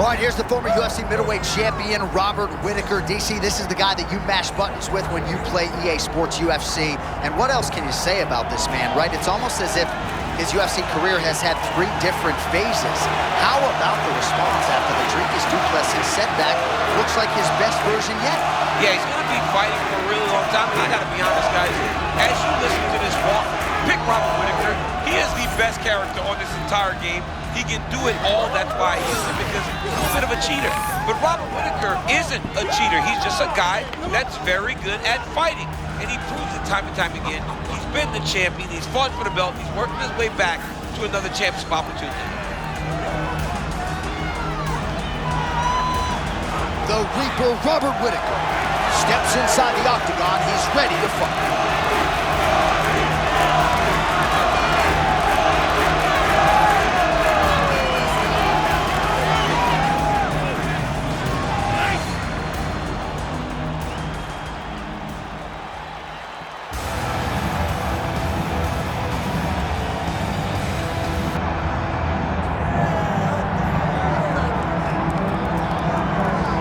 All right, here's the former UFC middleweight champion, Robert Whittaker. DC, this is the guy that you mash buttons with when you play EA Sports UFC. And what else can you say about this man, right? It's almost as if his UFC career has had 3 different phases. How about the response after the Dricus du Plessis setback? Looks like his best version yet. Yeah, he's going to be fighting for a really long time. And I got to be honest, guys, as you listen to this walk, pick Robert Whittaker. He is the best character on this entire game. He can do it all. That's why I use him, because he's a bit of a cheater. But Robert Whittaker isn't a cheater. He's just a guy that's very good at fighting. And he proves it time and time again. He's been the champion. He's fought for the belt. He's working his way back to another championship opportunity. The Reaper, Robert Whittaker, steps inside the octagon. He's ready to fight.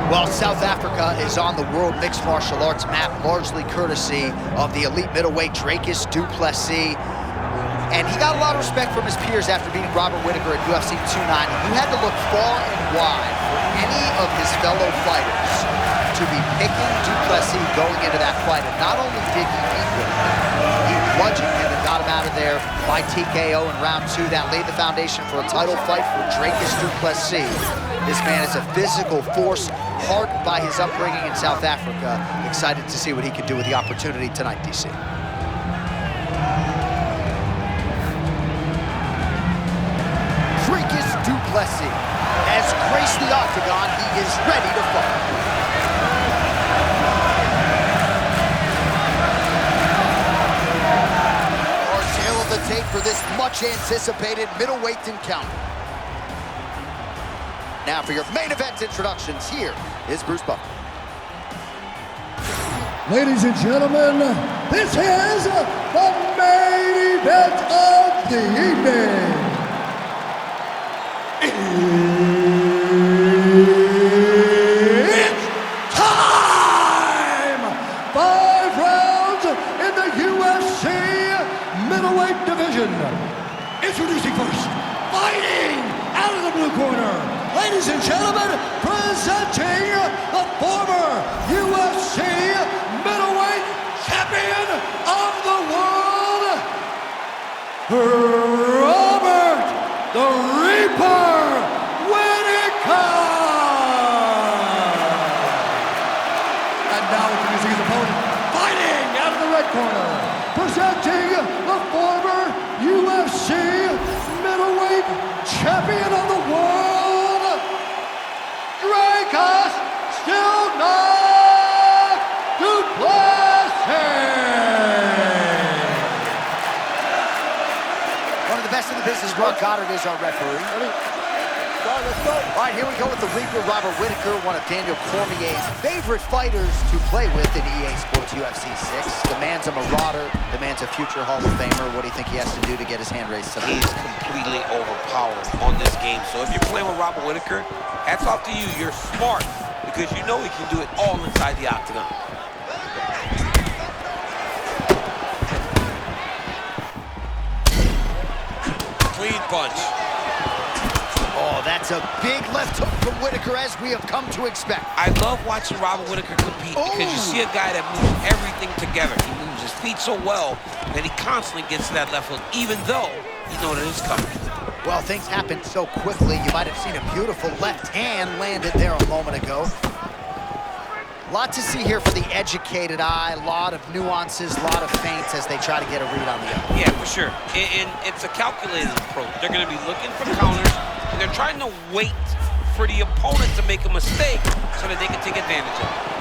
Well, South Africa is on the World Mixed Martial Arts map, largely courtesy of the elite middleweight Dricus du Plessis. And he got a lot of respect from his peers after beating Robert Whittaker at UFC 290. You had to look far and wide for any of his fellow fighters to be picking du Plessis going into that fight. And not only did he beat Whittaker, he bludgeoned him and got him out of there by TKO in round 2. That laid the foundation for a title fight for Dricus du Plessis. This man is a physical force, hardened by his upbringing in South Africa. Excited to see what he can do with the opportunity tonight, DC. Dricus du Plessis has graced the octagon. He is ready to fight. Our tale of the tape for this much-anticipated middleweight encounter. Now for your main event introductions, here is Bruce Buffer. Ladies and gentlemen, this is the main event of the evening. It's time! 5 rounds in the UFC middleweight division. Introducing first, fighting out of the blue corner. Ladies and gentlemen, presenting the former UFC middleweight champion of the world, Robert the Reaper Whittaker! And now introducing his opponent, fighting out of the red corner, presenting the former UFC middleweight champion of the world, Dricus du Plessis! One of the best in the business, Mark Goddard is our referee. All right, here we go with the Reaper, Robert Whittaker, one of Daniel Cormier's favorite fighters to play with in EA Sports UFC 6. The man's a marauder. The man's a future Hall of Famer. What do you think he has to do to get his hand raised tonight? He's completely overpowered on this game. So if you're playing with Robert Whittaker, hats off to you. You're smart, because you know he can do it all inside the octagon. Clean punch. Oh, that's a big left hook from Whittaker, as we have come to expect. I love watching Robert Whittaker compete because you see a guy that moves everything together. He moves his feet so well that he constantly gets to that left hook, even though you know that it's coming. Well, things happen so quickly. You might have seen a beautiful left hand landed there a moment ago. A lot to see here for the educated eye. A lot of nuances, a lot of feints as they try to get a read on the other. Yeah, for sure. And it's a calculated approach. They're going to be looking for counters, and they're trying to wait for the opponent to make a mistake so that they can take advantage of it.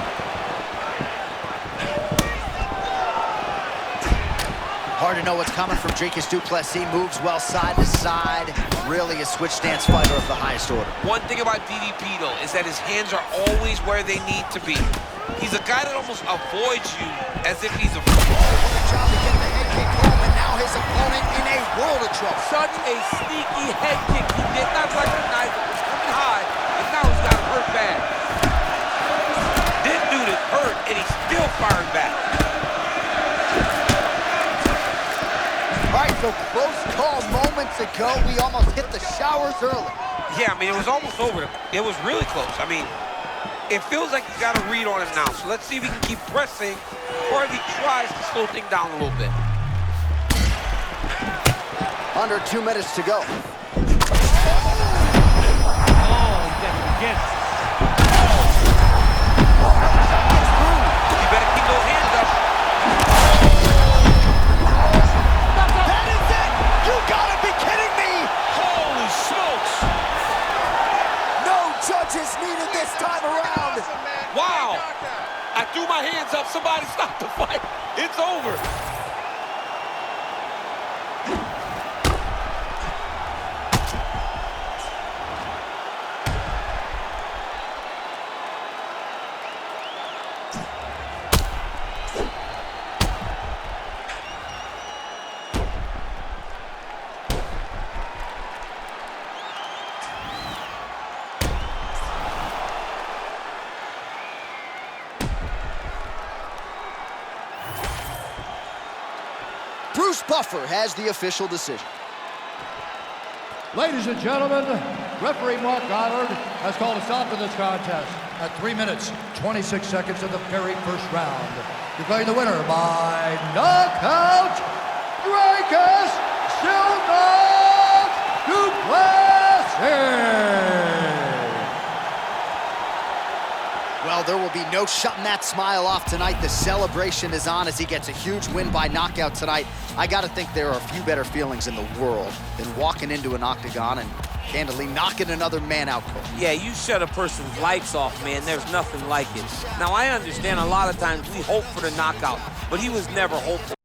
Hard to know what's coming from Dricus du Plessis. Moves well side to side. Really a switch stance fighter of the highest order. One thing about DDP, though, is that his hands are always where they need to be. He's a guy that almost avoids you as if he's a... Good job to get the head kick home, and now his opponent in a world of trouble. Such a sneaky head kick. He did not recognize it was coming high, and now he's So close call moments ago. We almost hit the showers early. Yeah, I mean, it was almost over. It was really close. I mean, it feels like he's got a read on him now. So let's see if he can keep pressing or if he tries to slow things down a little bit. Under 2 minutes to go. You better keep those hands up. That is it! You gotta be kidding me! Holy smokes! No judges needed this time around. Wow! I threw my hands up. Somebody stop the fight. It's over. Bruce Buffer has the official decision. Ladies and gentlemen, referee Mark Goddard has called a stop to this contest at 3 minutes, 26 seconds of the very first round. Declaring the winner by knockout, Dracus Plessis. Well, there will be no shutting that smile off tonight. The celebration is on as he gets a huge win by knockout tonight. I gotta think there are a few better feelings in the world than walking into an octagon and candidly knocking another man out cold. Yeah, you shut a person's lights off, man. There's nothing like it. Now, I understand a lot of times we hope for the knockout, but he was never hopeful.